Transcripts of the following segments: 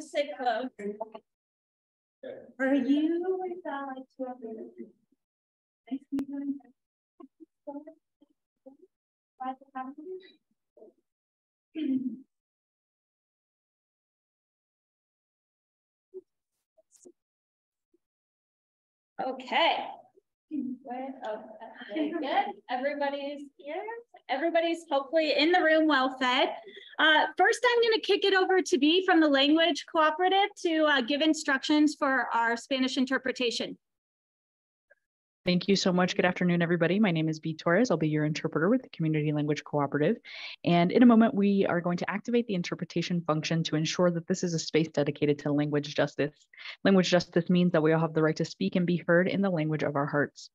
just stay close. For you, okay. Very good. Everybody's here. Everybody's hopefully in the room, well fed. First, I'm going to kick it over to Bea from the Language Cooperative to give instructions for our Spanish interpretation. Thank you so much. Good afternoon, everybody. My name is Bea Torres. I'll be your interpreter with the Community Language Cooperative. And in a moment, we are going to activate the interpretation function to ensure that this is a space dedicated to language justice. Language justice means that we all have the right to speak and be heard in the language of our hearts.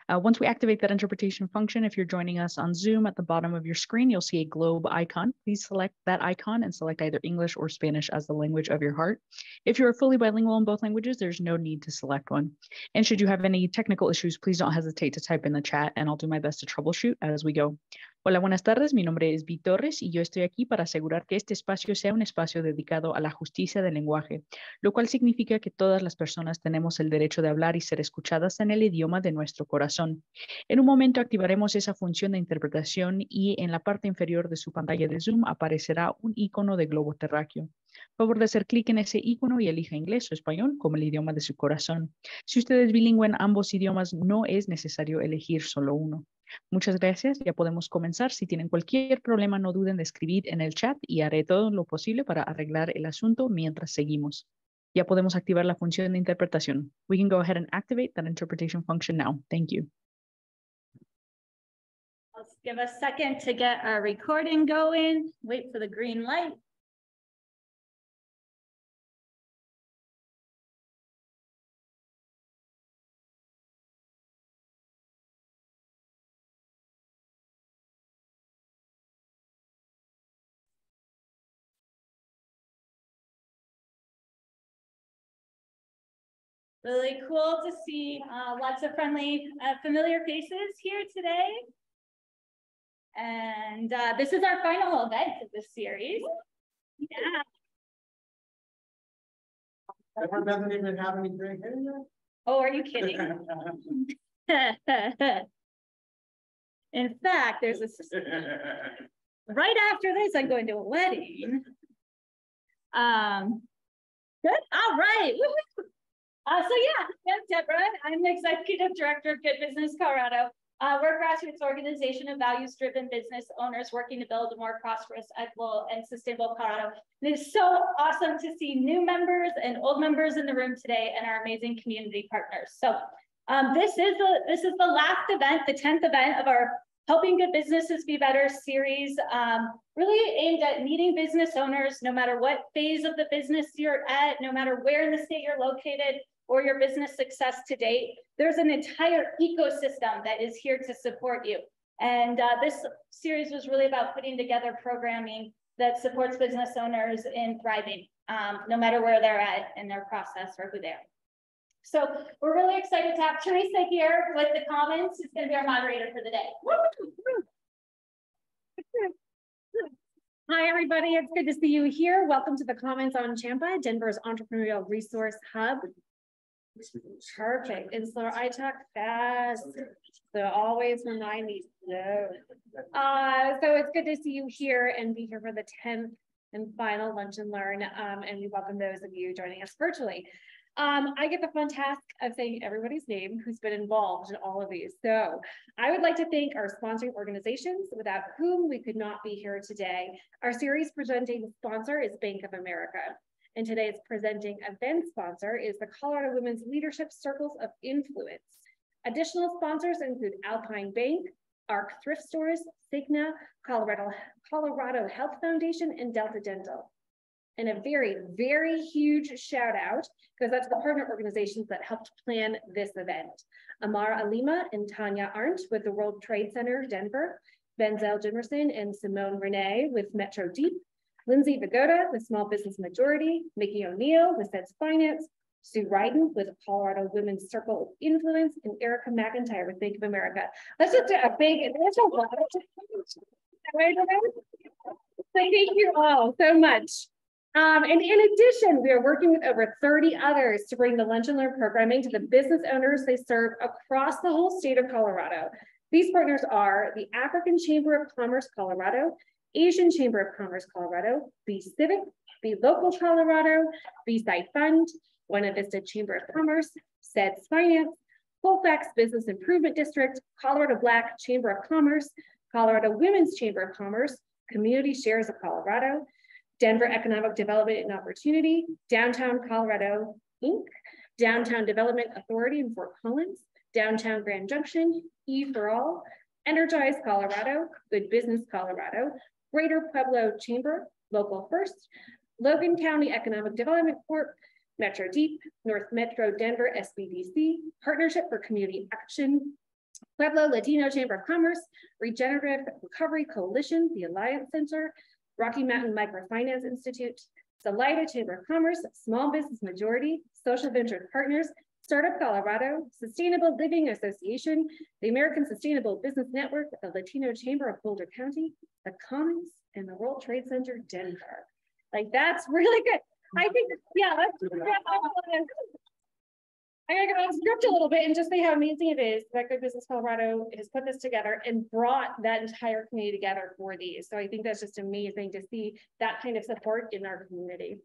Once we activate that interpretation function, if you're joining us on Zoom, at the bottom of your screen, you'll see a globe icon. Please select that icon and select either English or Spanish as the language of your heart. If you are fully bilingual in both languages, there's no need to select one. And should you have any technical issues, please don't hesitate to type in the chat and I'll do my best to troubleshoot as we go. Hola, buenas tardes. Mi nombre es Bea Torres y yo estoy aquí para asegurar que este espacio sea un espacio dedicado a la justicia del lenguaje, lo cual significa que todas las personas tenemos el derecho de hablar y ser escuchadas en el idioma de nuestro corazón. En un momento activaremos esa función de interpretación y en la parte inferior de su pantalla de Zoom aparecerá un icono de globo terráqueo. Por favor de hacer clic en ese icono y elija inglés o español como el idioma de su corazón. Si usted es bilingüe en ambos idiomas, no es necesario elegir solo uno. Muchas gracias, ya podemos comenzar. Si tienen cualquier problema, no duden de escribir en el chat y haré todo lo posible para arreglar el asunto mientras seguimos. Ya podemos activar la función de interpretación. We can go ahead and activate that interpretation function now. Thank you. Let's give a second to get our recording going. Wait for the green light. Really cool to see lots of friendly, familiar faces here today. And this is our final event of this series. Yeah. Everyone doesn't even have any drink anymore? Oh, are you kidding? In fact, there's a right after this, I'm going to a wedding. Good. All right. So yeah, I'm Deborah. I'm the Executive Director of Good Business Colorado. We're a grassroots organization of values-driven business owners working to build a more prosperous, equitable, and sustainable Colorado. And it is so awesome to see new members and old members in the room today and our amazing community partners. So this is the last event, the 10th event of our Helping Good Businesses Be Better series, really aimed at meeting business owners, no matter what phase of the business you're at, no matter where in the state you're located, or your business success to date. There's an entire ecosystem that is here to support you. And this series was really about putting together programming that supports business owners in thriving, no matter where they're at in their process or who they are. So we're really excited to have Teresa here with the comments. Who's going to be our moderator for the day. Hi, everybody. It's good to see you here. Welcome to the Comments on Champa, Denver's entrepreneurial resource hub. Perfect. And so I talk fast, so always remind me slow. So it's good to see you here and be here for the 10th and final Lunch and Learn. And we welcome those of you joining us virtually. I get the fun task of saying everybody's name who's been involved in all of these. So I would like to thank our sponsoring organizations, without whom we could not be here today. Our series presenting sponsor is Bank of America. And today's presenting event sponsor is the Colorado Women's Leadership Circles of Influence. Additional sponsors include Alpine Bank, ARC Thrift Stores, Cigna, Colorado Health Foundation, and Delta Dental. And a very, very huge shout out goes out to the partner organizations that helped plan this event. Amara Alima and Tanya Arndt with the World Trade Center, Denver, Benzel Jimerson and Simone Renee with Metro Deep, Lindsay Vigoda with Small Business Majority, Mickey O'Neill with Sets Finance, Sue Ryden with Colorado Women's Circle of Influence, and Erica McIntyre with Bank of America. Let's just do a big, so thank you all so much. And in addition, we are working with over 30 others to bring the Lunch and Learn programming to the business owners they serve across the whole state of Colorado. These partners are the African Chamber of Commerce Colorado, Asian Chamber of Commerce Colorado, Be Civic, Be Local Colorado, Be Side Fund, Buena Vista Chamber of Commerce, SEDS Finance, Colfax Business Improvement District, Colorado Black Chamber of Commerce, Colorado Women's Chamber of Commerce, Community Shares of Colorado, Denver Economic Development and Opportunity, Downtown Colorado, Inc., Downtown Development Authority in Fort Collins, Downtown Grand Junction, E4All, Energize Colorado, Good Business Colorado, Greater Pueblo Chamber, Local First, Logan County Economic Development Corp., Metro Deep, North Metro Denver SBDC, Partnership for Community Action, Pueblo Latino Chamber of Commerce, Regenerative Recovery Coalition, the Alliance Center, Rocky Mountain Microfinance Institute, Salida Chamber of Commerce, Small Business Majority, Social Venture Partners, Startup Colorado, Sustainable Living Association, the American Sustainable Business Network, the Latino Chamber of Boulder County, the Commons, and the World Trade Center, Denver. Like, that's really good. I think, yeah, I gotta go off script a little bit and just say how amazing it is that Good Business Colorado has put this together and brought that entire community together for these. So I think that's just amazing to see that kind of support in our community.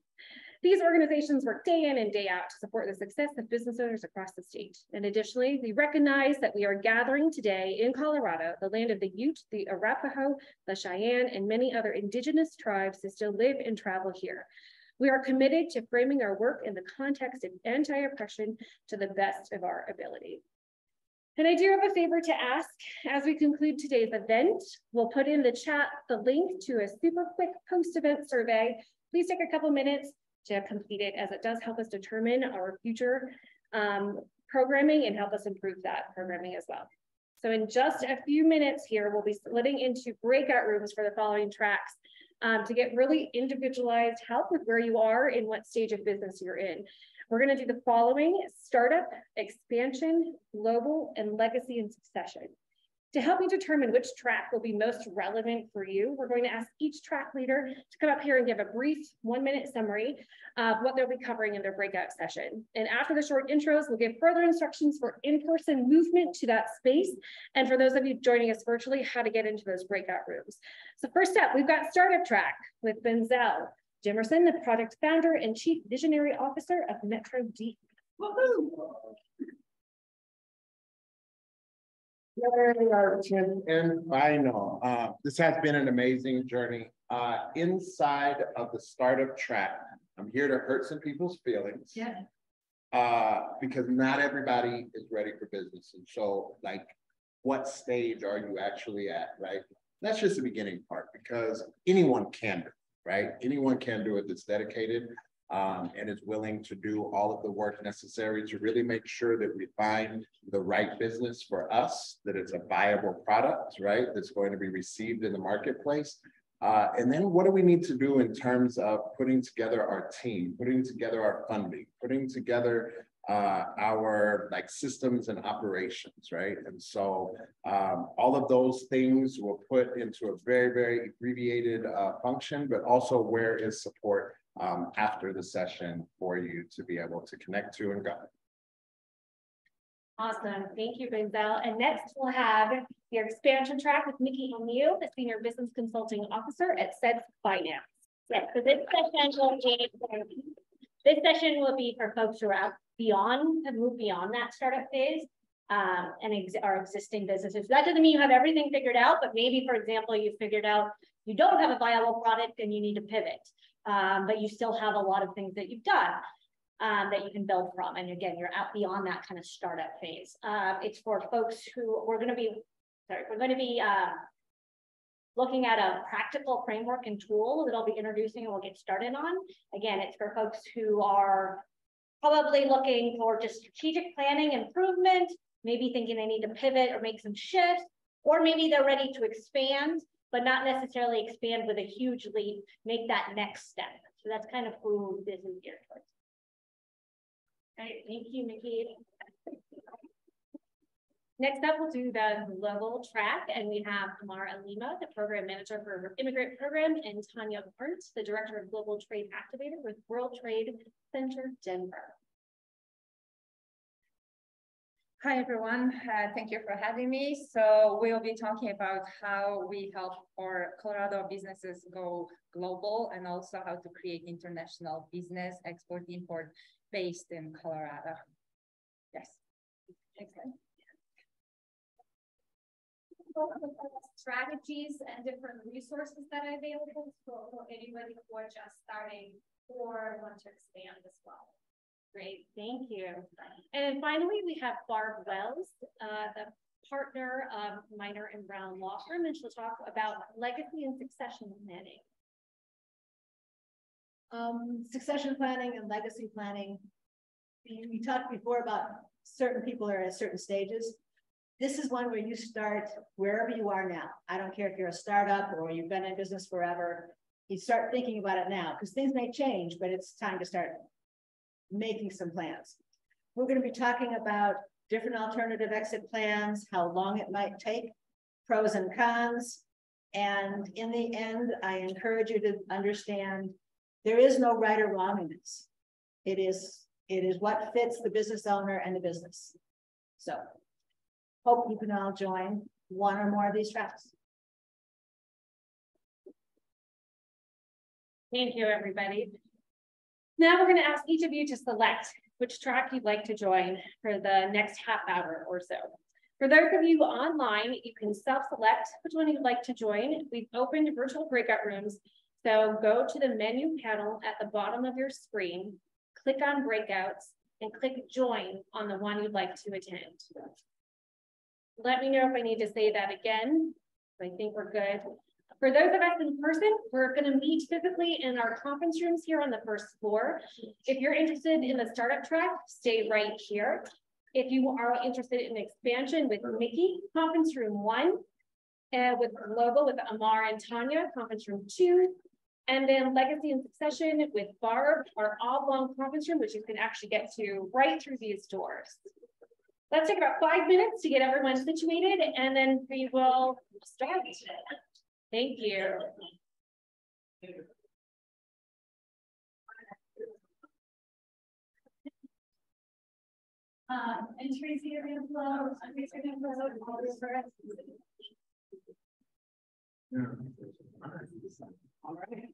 These organizations work day in and day out to support the success of business owners across the state. And additionally, we recognize that we are gathering today in Colorado, the land of the Ute, the Arapaho, the Cheyenne, and many other indigenous tribes that still live and travel here. We are committed to framing our work in the context of anti-oppression to the best of our ability. And I do have a favor to ask as we conclude today's event. We'll put in the chat the link to a super quick post-event survey. Please take a couple minutes to complete it, as it does help us determine our future programming and help us improve that programming as well. So in just a few minutes here, we'll be splitting into breakout rooms for the following tracks to get really individualized help with where you are and what stage of business you're in. We're going to do the following: startup, expansion, global, and legacy and succession. To help you determine which track will be most relevant for you, we're going to ask each track leader to come up here and give a brief 1-minute summary of what they'll be covering in their breakout session. And after the short intros, we'll give further instructions for in-person movement to that space. And for those of you joining us virtually, how to get into those breakout rooms. So first up, we've got startup track with Benzel Jimerson, the product founder and chief visionary officer of Metro Deep. Woohoo! And final. This has been an amazing journey. Inside of the startup track, I'm here to hurt some people's feelings. Yeah. Because not everybody is ready for business. And so, like, what stage are you actually at, right? That's just the beginning part, because anyone can do it, right? Anyone can do it that's dedicated and is willing to do all of the work necessary to really make sure that we find the right business for us, that it's a viable product, right? That's going to be received in the marketplace. And then what do we need to do in terms of putting together our team, putting together our funding, putting together our systems and operations, right? And so all of those things were put into a very, very abbreviated function, but also where is support after the session for you to be able to connect to and go. Awesome, thank you, Benzel. And next we'll have your expansion track with Nikki O'Neill, the Senior Business Consulting Officer at SEDS Finance. Yes, so this session will be for folks who are out beyond, have moved beyond that startup phase and our existing businesses. That doesn't mean you have everything figured out, but maybe, for example, you figured out you don't have a viable product and you need to pivot, but you still have a lot of things that you've done that you can build from. And again, you're out beyond that kind of startup phase. It's for folks who we're going to be looking at a practical framework and tool that I'll be introducing and we'll get started on. Again, it's for folks who are probably looking for just strategic planning improvement, maybe thinking they need to pivot or make some shifts, or maybe they're ready to expand, but not necessarily expand with a huge leap, make that next step. So that's kind of who this is geared towards. All right, thank you, Nikki. Next up, we'll do the global track, and we have Amar Alima, the program manager for Immigrant Program, and Tanya Arndt, the director of Global Trade Activator with World Trade Center Denver. Hi, everyone. Thank you for having me. So we'll be talking about how we help our Colorado businesses go global and also how to create international business, export, import based in Colorado. Yes. Excellent. Strategies and different resources that are available for anybody who are just starting or want to expand as well. Great, thank you. And then finally, we have Barb Wells, the partner of Minor and Brown Law Firm, and she'll talk about legacy and succession planning. Succession planning and legacy planning. We talked before about certain people are at certain stages. This is one where you start wherever you are now. I don't care if you're a startup or you've been in business forever. You start thinking about it now because things may change, but it's time to start making some plans. We're going to be talking about different alternative exit plans, how long it might take, pros and cons. And in the end, I encourage you to understand there is no right or wrong in this. It is what fits the business owner and the business. So hope you can all join one or more of these tracks. Thank you, everybody. Now we're going to ask each of you to select which track you'd like to join for the next half hour or so. For those of you online, you can self-select which one you'd like to join. We've opened virtual breakout rooms, so go to the menu panel at the bottom of your screen, click on breakouts, and click join on the one you'd like to attend. Let me know if I need to say that again. I think we're good. For those of us in person, we're going to meet physically in our conference rooms here on the first floor. If you're interested in the startup track, stay right here. If you are interested in expansion with Mickey, conference room 1, and with Global with Amar and Tanya, conference room 2, and then Legacy and Succession with Barb, our oblong conference room, which you can actually get to right through these doors. Let's take about 5 minutes to get everyone situated, and then we will start. Thank you. And Tracy, you're going to flow. Tracy, you're going to flow. All this for us. All right.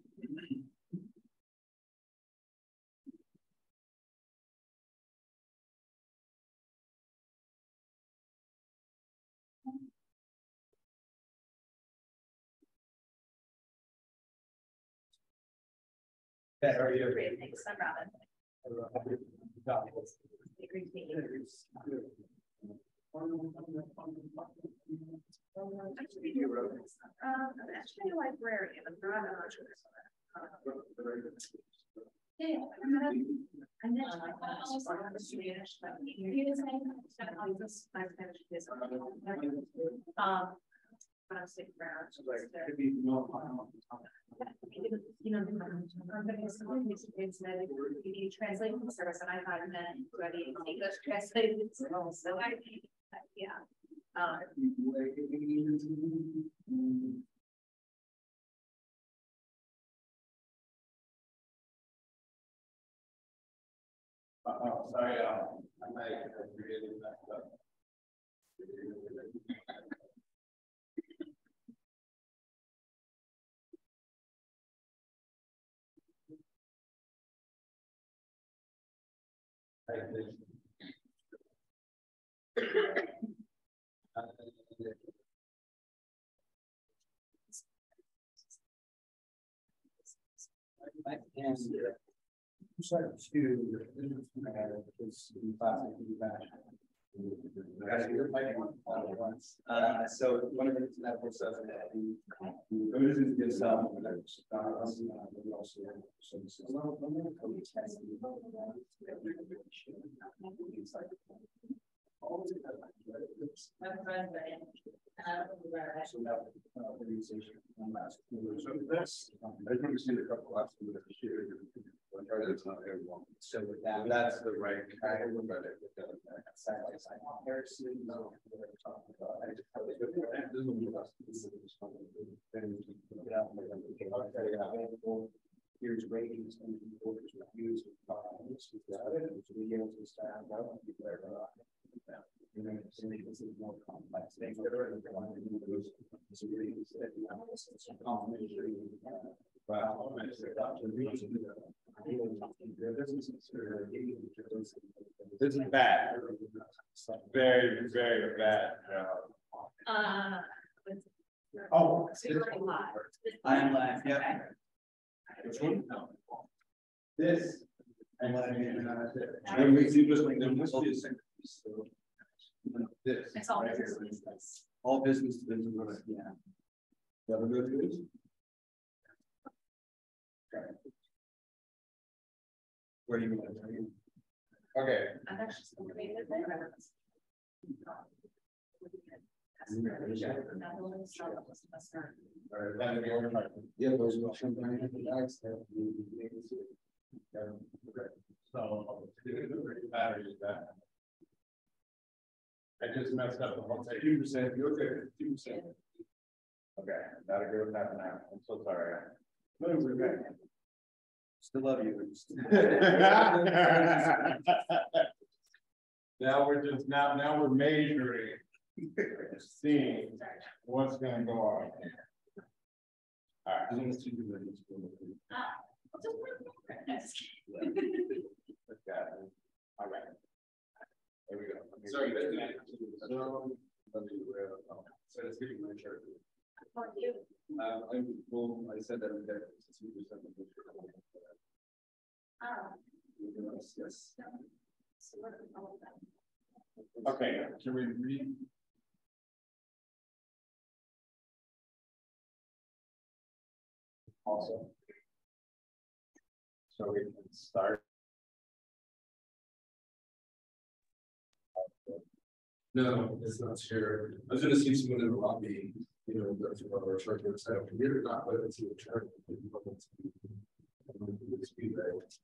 How are you? Great, thanks. I'm Robin. I'm actually a librarian. I'm not an entrepreneur. I'm sticking around. You know, it's you need translation service, and I thought that ready English translated. So I think, yeah. Oh, sorry, I might have really messed up. So one of the things that was So with that, that's the right kind of side by side comparison. Here's ratings and reporters reviews of we able to stand up and declare this is more complex things that are this is bad. Very, very bad. Oh, I'm live. Yeah. Which one? No. This. And what I mean, there must be a second. This. It's all right business. here. All business to business. Yeah. That what it is? Where do you want to? Okay. I'm actually still reading it. Yeah, those are sometimes the bags that so battery is that. I just messed up the whole thing. 2%, you're good. 2%. Okay, gotta go with that now. I'm so sorry. No, we're good. Still love you. Now we're measuring, seeing what's gonna go on. All right. All right. There we go. Sorry, so let's give you my shirt. I said that there. Yes. Okay, can we read? Also. So we can start. No, it's not sure. I was gonna see someone in the lobby, that's what our chart looks like. We're not, but it's a chart.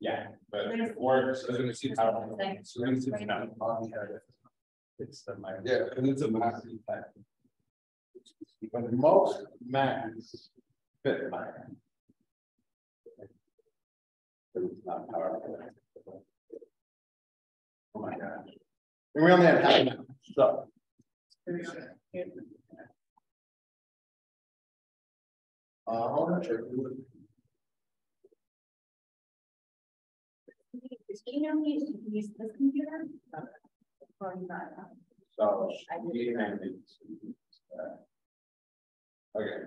Yeah, but it works. I was gonna see how. So we're gonna see how lobby had it. It's the mic. Yeah, and it's a massive fact. But most Macs fit mine. But it's not powerful. Oh my gosh. And we only have half an hour, so. Hold on, check. Email me to use this computer. So, okay.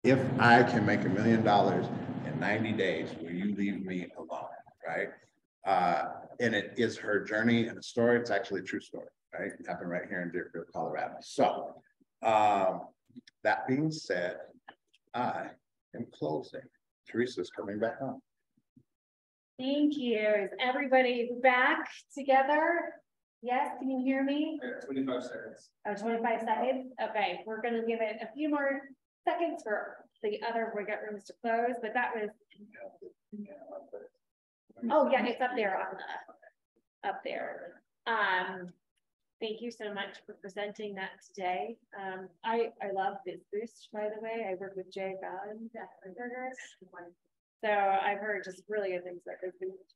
if I can make $1 million in 90 days, will you leave me alone, right? And it is her journey and a story. It's actually a true story, right? It happened right here in Deerfield, Colorado. So that being said, I am closing. Teresa's coming back on. Thank you. Is everybody back together? Yes, can you hear me? 25 seconds. Oh, 25 seconds. Okay, we're going to give it a few more seconds for the other breakout rooms to close, but that was, oh yeah, it's up there on the, up there. Thank you so much for presenting that today. I love this boost, by the way. I work with Jay Fallon at Burgers. So I've heard just really good things about this boost.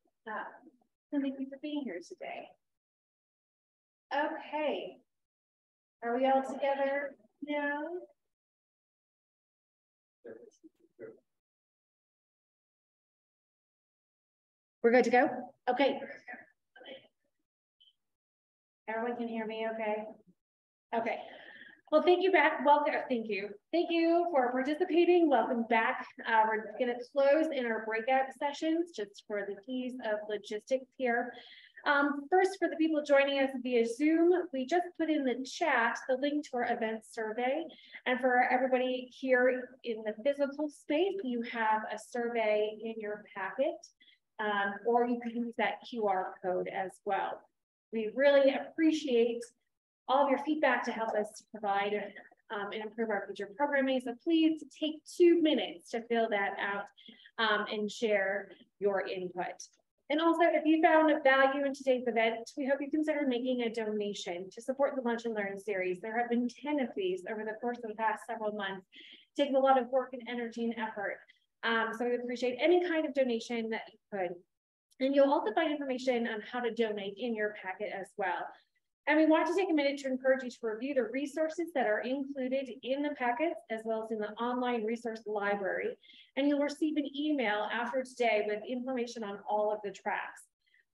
So thank you for being here today. Okay. Are we all together now? We're good to go? Okay. Everyone can hear me okay? Okay. Well, thank you back. Welcome. Thank you. Thank you for participating. Welcome back. We're going to close in our breakout sessions just for the keys of logistics here. First, for the people joining us via Zoom, we just put in the chat the link to our event survey. And for everybody here in the physical space, you have a survey in your packet, or you can use that QR code as well. We really appreciate all of your feedback to help us to provide and improve our future programming. So please take 2 minutes to fill that out and share your input. And also, if you found value in today's event, we hope you consider making a donation to support the Lunch and Learn series. There have been 10 of these over the course of the past several months. It takes a lot of work and energy and effort. So we appreciate any kind of donation that you could. And you'll also find information on how to donate in your packet as well. And we want to take a minute to encourage you to review the resources that are included in the packets, as well as in the online resource library. And you'll receive an email after today with information on all of the tracks.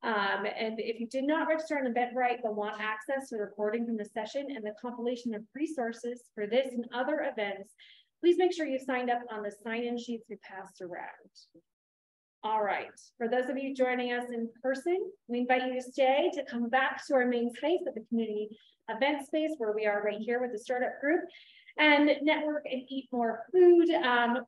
And if you did not register on Eventbrite, you'll want access to the recording from the session and the compilation of resources for this and other events. Please make sure you signed up on the sign-in sheets we passed around. All right, for those of you joining us in person, we invite you to stay to come back to our main space at the community event space where we are right here with the startup group and network and eat more food.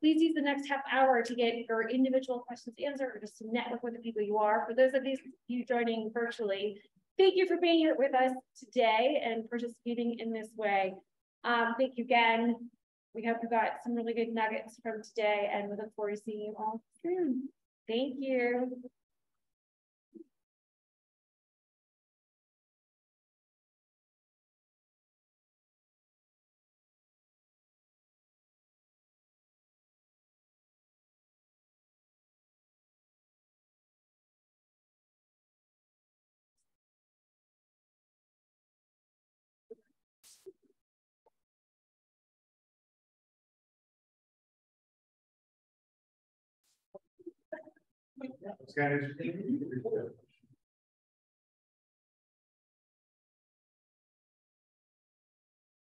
Please use the next half hour to get your individual questions answered or just to network with the people you are. For those of you joining virtually, thank you for being here with us today and participating in this way. Thank you again. We hope you got some really good nuggets from today and we look forward to seeing you all soon. Thank you. It's kind of interesting.